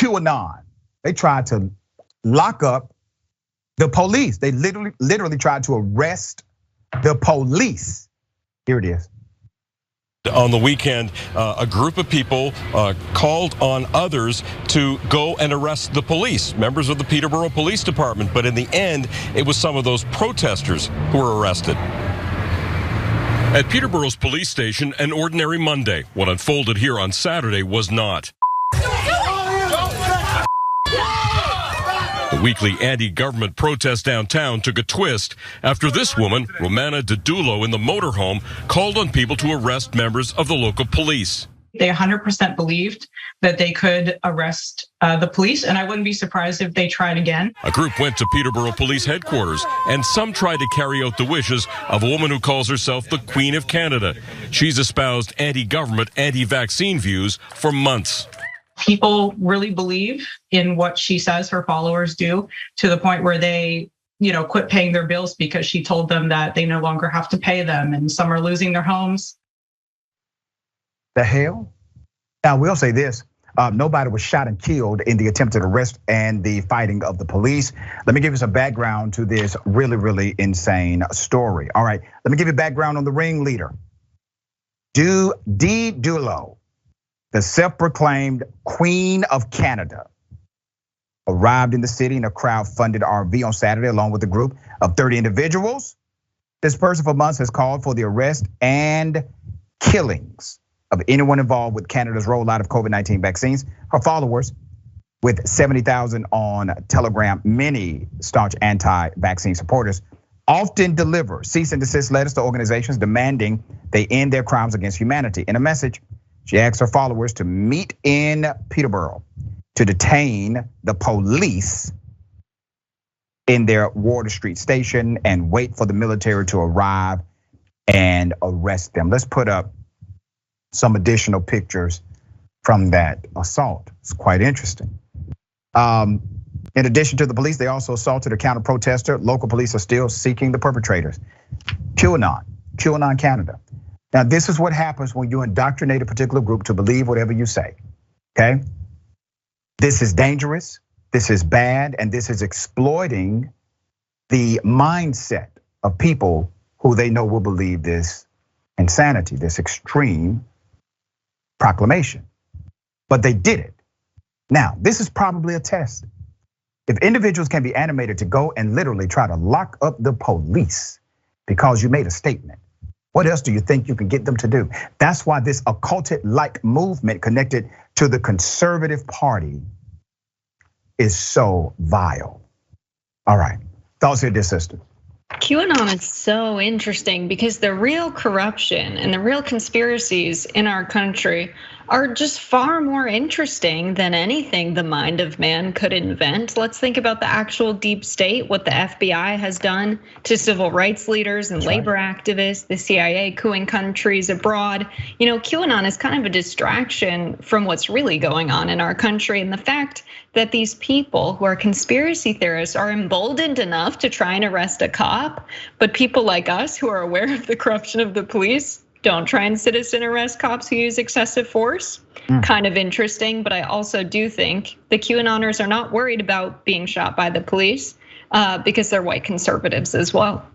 QAnon. They tried to lock up the police. They literally tried to arrest the police. Here it is. On the weekend, a group of people called on others to go and arrest the police, members of the Peterborough Police Department. But in the end, it was some of those protesters who were arrested. At Peterborough's police station, an ordinary Monday. What unfolded here on Saturday was not. The weekly anti-government protest downtown took a twist after this woman, Romana Didulo, in the motorhome, called on people to arrest members of the local police. They 100% believed that they could arrest the police, and I wouldn't be surprised if they tried again. A group went to Peterborough Police Headquarters, and some tried to carry out the wishes of a woman who calls herself the Queen of Canada. She's espoused anti-government, anti-vaccine views for months. People really believe in what she says her followers do, to the point where they, quit paying their bills because she told them that they no longer have to pay them, and some are losing their homes. The hell? Now, we'll say this. Nobody was shot and killed in the attempted arrest and the fighting of the police. Let me give you some background to this really, really insane story. All right, let me give you background on the ringleader. Didulo, the self-proclaimed Queen of Canada, arrived in the city in a crowd-funded RV on Saturday along with a group of 30 individuals. This person for months has called for the arrest and killings of anyone involved with Canada's rollout of COVID-19 vaccines. Her followers, with 70,000 on Telegram, many staunch anti-vaccine supporters, often deliver cease and desist letters to organizations demanding they end their crimes against humanity. In a message, she asks her followers to meet in Peterborough to detain the police in their Water Street station and wait for the military to arrive and arrest them. Let's put up some additional pictures from that assault. It's quite interesting. In addition to the police, they also assaulted a counter-protester. Local police are still seeking the perpetrators. QAnon Canada. Now, this is what happens when you indoctrinate a particular group to believe whatever you say, okay? This is dangerous, this is bad, and this is exploiting the mindset of people who they know will believe this insanity, this extreme proclamation. But they did it. Now, this is probably a test. If individuals can be animated to go and literally try to lock up the police because you made a statement, what else do you think you can get them to do? That's why this occulted-like movement connected to the Conservative Party is so vile. All right, thoughts here, dear sister. QAnon is so interesting because the real corruption and the real conspiracies in our country are just far more interesting than anything the mind of man could invent. Let's think about the actual deep state, what the FBI has done to civil rights leaders and labor activists, the CIA cooing countries abroad. QAnon is kind of a distraction from what's really going on in our country, and the fact that these people who are conspiracy theorists are emboldened enough to try and arrest a cop, but people like us who are aware of the corruption of the police don't try and citizen arrest cops who use excessive force. Kind of interesting, but I also do think the QAnoners are not worried about being shot by the police because they're white conservatives as well.